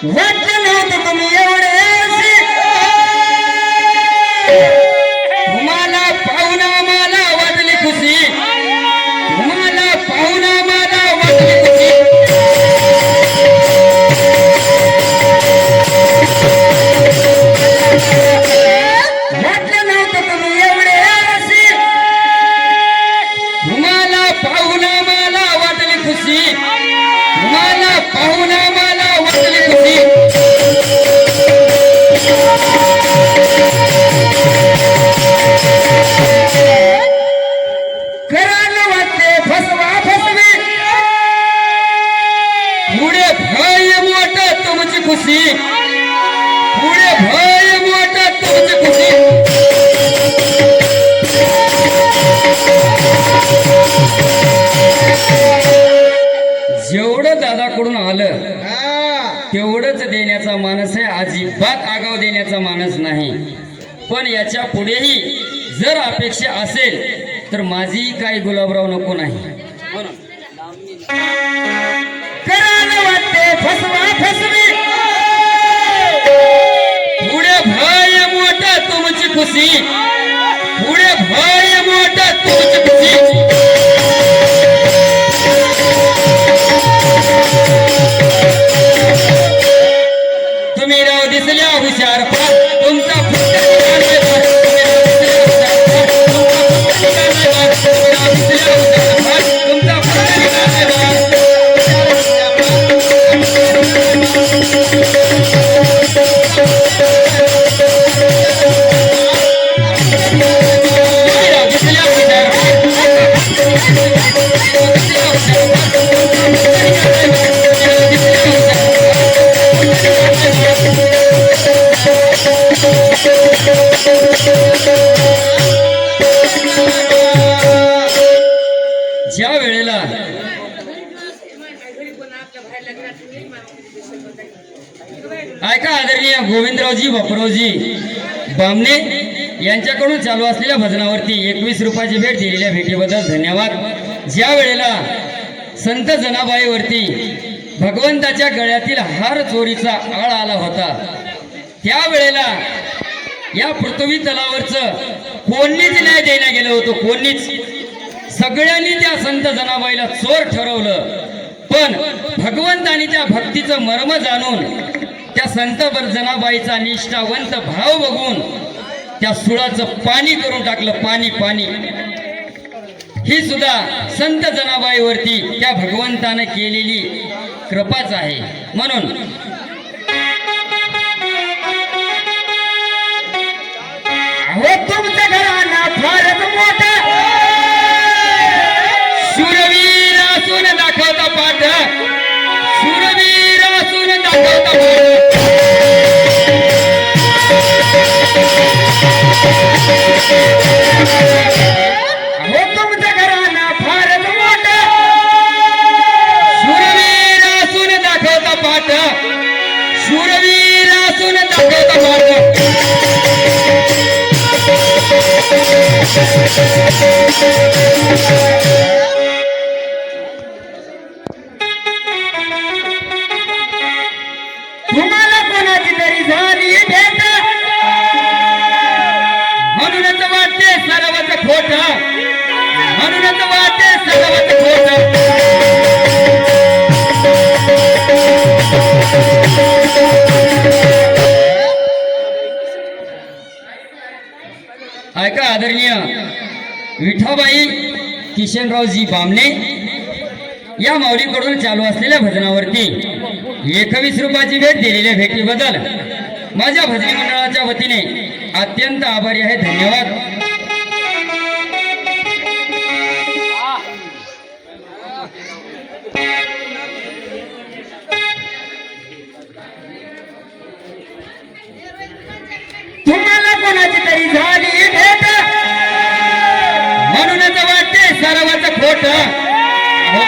वाटलं नव्हतं तुम्ही एवढे तुम्हाला पाहून आम्हाला वाटली खुशी, तुम्हाला पाहून आम्हाला वाटली खुशी. वाटलं नव्हतं तुम्ही एवढे तुम्हाला पाहून आम्हाला वाटली खुशी, तुम्हाला पाहून आम्हाला वाटली खुशी. करायला वाटते फसवा फसवी, पुढे भय मोठं तुमची खुशी, पुढे भय मोठं तुमची खुशी. जेवढं दादाकडून आलं तेवढंच देण्याचा मानस आहे, अजिबात आगाव देण्याचा मानस नाही. पण याच्या पुढेही जर अपेक्षा असेल तर माझी काही गुलाबराव नको नाही. करायला वाटते फसवा फसवी, पुढे भय मोठं तुमची खुशी, पुढे भय मोठं तुमची खुशी. तुम्ही राव दिसल्या हुशार तुमचा ज्या वेळेला ऐका आदरणीय गोविंदरावजी बापूरावजी बामणे यांच्याकडून चालू असलेल्या भजनावरती 21 रुपयाची भेट दिलेल्या भेटीबद्दल धन्यवाद. ज्या वेळेला संत जनाबाईवरती भगवंताच्या गळ्यातील हार चोरीचा आळ आला होता त्यावेळेला या पृथ्वी तलावरचं कोणीच न्याय देण्यात गेलं होतं, कोणीच. सगळ्यांनी त्या संत जनाबाईला चोर ठरवलं. पण भगवंतानी त्या भक्तीचं मर्म जाणून त्या संत जनाबाईचा निष्ठावंत भाव बघून त्या सुळाचं पाणी करून टाकलं, पाणी पाणी. ही सुद्धा संत जनाबाईवरती त्या भगवंतानं केलेली कृपाच आहे. म्हणून तुमचं घराणा फारच मोठा, शूरवीर असून दाखवता पाठ, शूरवीर असून दाखवता पाठ. तुमचं घराणा फारच मोठा, शूरवीर असून दाखवता पाठ, शूरवीर असून दाखवता पाठ. तुम्हाला कोणाची तरी झाली भेट म्हणूनच वाटते सर्वच खोट, म्हणूनच वाटते सर्वच खोट. ऐका आदरणीय विठाबाई किशनरावजी बामणे या माऊलीकडून चालू असलेल्या भजनावरती 21 रुपयाची भेट दिलेल्या भेटीबद्दल माझ्या भजनी मंडळाच्या वतीने अत्यंत आभारी आहे. धन्यवाद. तुम्हाला कोणाची तरी झाली भेट म्हणूनच वाटते सर्वच खोट,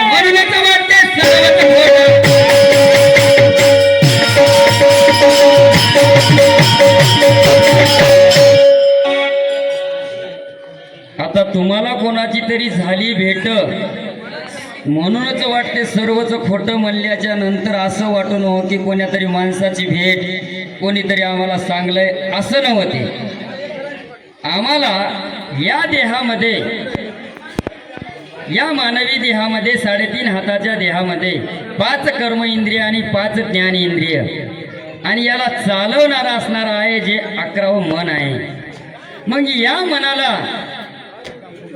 म्हणूनच वाटते सर्वच खोट. आता तुम्हाला कोणाची तरी झाली भेट म्हणूनच वाटते सर्वच खोटं म्हणल्याच्या नंतर असं वाटू नव्हतं की कोण्यातरी माणसाची भेट कोणीतरी आम्हाला सांगलंय, असं नव्हते. आम्हाला या देहामध्ये, या मानवी देहामध्ये 3.5 हाताच्या देहामध्ये 5 कर्म इंद्रिय आणि 5 ज्ञान इंद्रिय आणि याला चालवणारा असणारा आहे जे 11वं मन आहे. मग या मनाला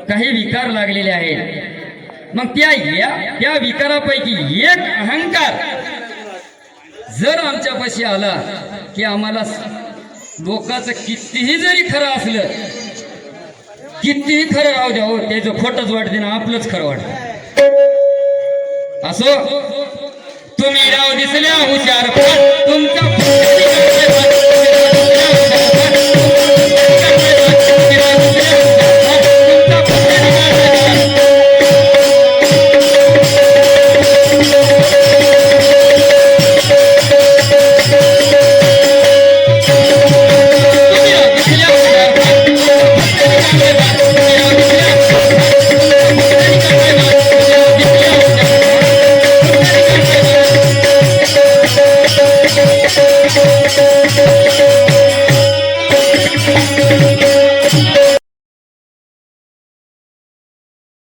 काही विकार लागलेले आहेत. मग त्या विकारापैकी एक अहंकार जर आमच्यापाशी आला की आम्हाला लोकांचं कितीही जरी खरं असलं, कितीही खरं राहू द्या हो, त्याचं खोटंच वाटते ना आपलंच खरं वाटतं. असो तुम्ही राव दिसल्या हुशार तुमचा